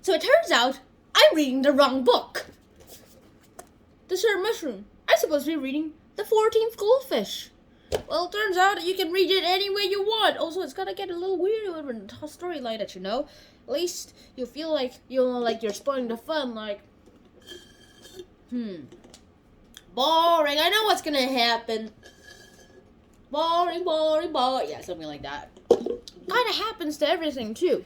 So it turns out I'm reading the wrong book. The Sir Mushroom. I'm supposed to be reading the 14th Goldfish. Well, it turns out you can read it any way you want. Also, it's gonna get a little weird with the storyline that you know. At least you feel like you're spoiling the fun. Like, boring. I know what's gonna happen. Boring. Yeah, something like that. Kind of happens to everything too.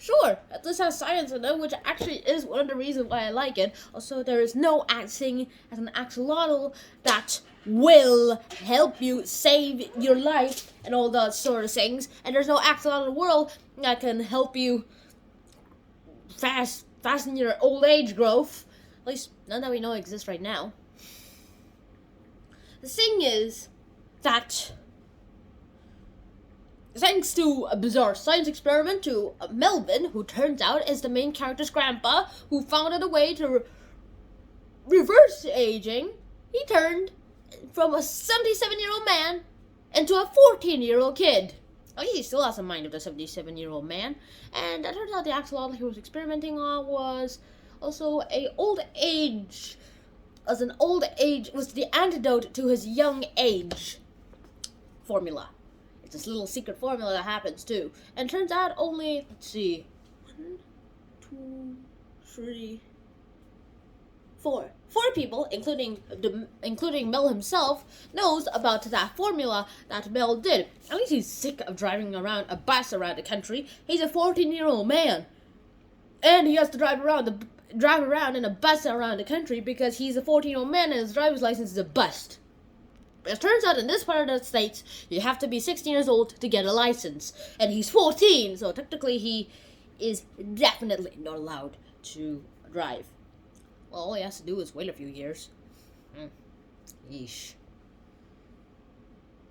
Sure, this has science in it, which actually is one of the reasons why I like it. Also, there is no acting as an axolotl that will help you save your life and all that sort of things. And there's no axolotl in the world that can help you fasten your old age growth. At least none that we know exists right now. The thing is that thanks to a bizarre science experiment to Melvin, who turns out is the main character's grandpa, who founded a way to reverse aging, he turned from a 77-year-old man into a 14-year-old kid. Oh, he still has the mind of the 77-year-old man. And it turns out the axolotl he was experimenting on was also was the antidote to his young age formula. It's this little secret formula that happens too. And it turns out only, let's see, 1, 2, 3, 4. 4 people, including Mel himself, knows about that formula that Mel did. At least he's sick of driving around a bus around the country. He's a 14-year-old man. And he has to drive around in a bus around the country because he's a 14-year-old man and his driver's license is a bust. It turns out in this part of the States, you have to be 16 years old to get a license. And he's 14, so technically he is definitely not allowed to drive. Well, all he has to do is wait a few years. Yeesh.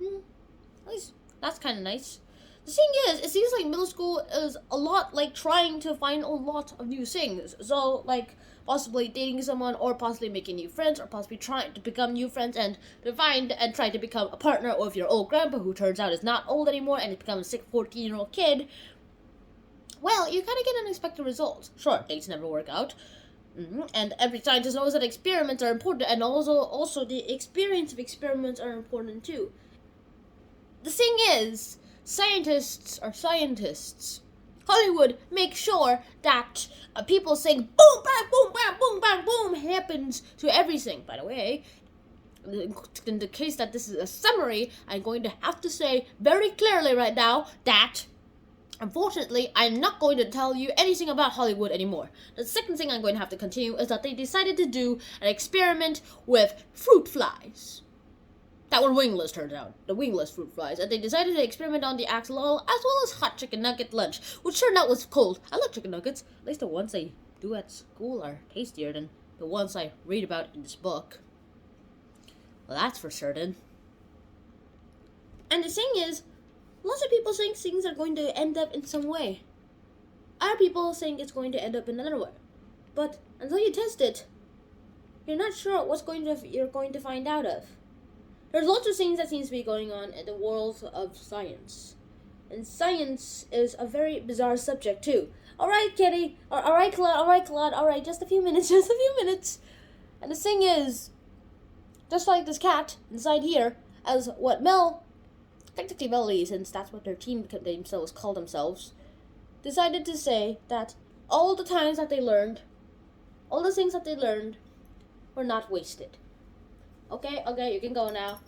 At least that's kind of nice. The thing is, it seems like middle school is a lot like trying to find a lot of new things. So, like, possibly dating someone, or possibly making new friends, or possibly trying to become new friends and try to become a partner with your old grandpa, who turns out is not old anymore and has become a 14-year-old kid. Well, you kind of get unexpected results. Sure, dates never work out. And every scientist knows that experiments are important, and also the experience of experiments are important too. The thing is, scientists are scientists. Hollywood makes sure that people saying boom, bang, boom, bang, boom, bang, boom happens to everything. By the way, in the case that this is a summary, I'm going to have to say very clearly right now that unfortunately, I'm not going to tell you anything about Hollywood anymore. The second thing I'm going to have to continue is that they decided to do an experiment with fruit flies. That were wingless, turns out. The wingless fruit flies. And they decided to experiment on the axolotl as well as hot chicken nugget lunch, which turned out was cold. I love chicken nuggets. At least the ones I do at school are tastier than the ones I read about in this book. Well, that's for certain. And the thing is, lots of people think things are going to end up in some way. Other people think it's going to end up in another way. But until you test it, you're not sure you're going to find out of. There's lots of things that seems to be going on in the world of science. And science is a very bizarre subject too. Alright, Kitty. Alright, Claude. Alright, just a few minutes. And the thing is, just like this cat inside here, as what technically Melody, since that's what their team themselves call themselves, decided to say that all the things that they learned were not wasted. Okay, you can go now.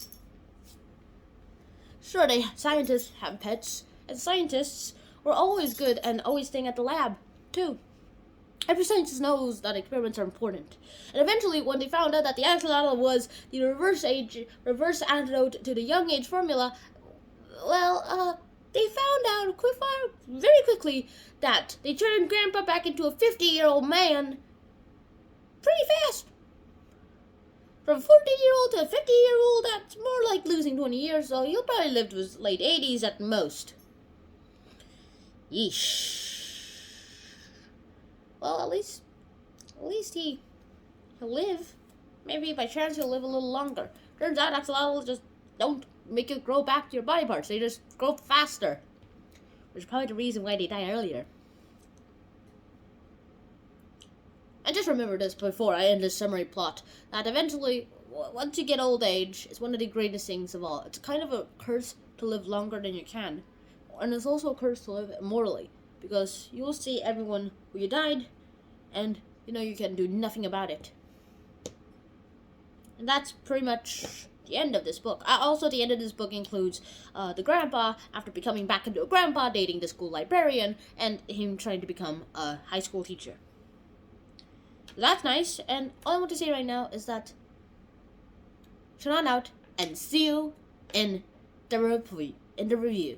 Sure, scientists have pets, and scientists were always good and always staying at the lab, too. Every scientist knows that experiments are important. And eventually, when they found out that the axolotl was the reverse antidote to the young age formula, they found out very quickly that they turned Grandpa back into a 50-year-old man pretty fast. From a 14-year-old to a 50-year-old, that's more like losing 20 years, so he'll probably live to his late 80s at most. Yeesh. Well, at least he'll live. Maybe by chance he'll live a little longer. Turns out axolotls just don't make you grow back your body parts. They just grow faster. Which is probably the reason why they die earlier. remember this before I end this summary plot, that eventually, once you get old age, it's one of the greatest things of all. It's kind of a curse to live longer than you can. And it's also a curse to live immortally, because you will see everyone who you died, and, you can do nothing about it. And that's pretty much the end of this book. Also, the end of this book includes the grandpa, after becoming back into a grandpa, dating the school librarian, and him trying to become a high school teacher. That's nice, and all I want to say right now is that turn on out, and see you in the review.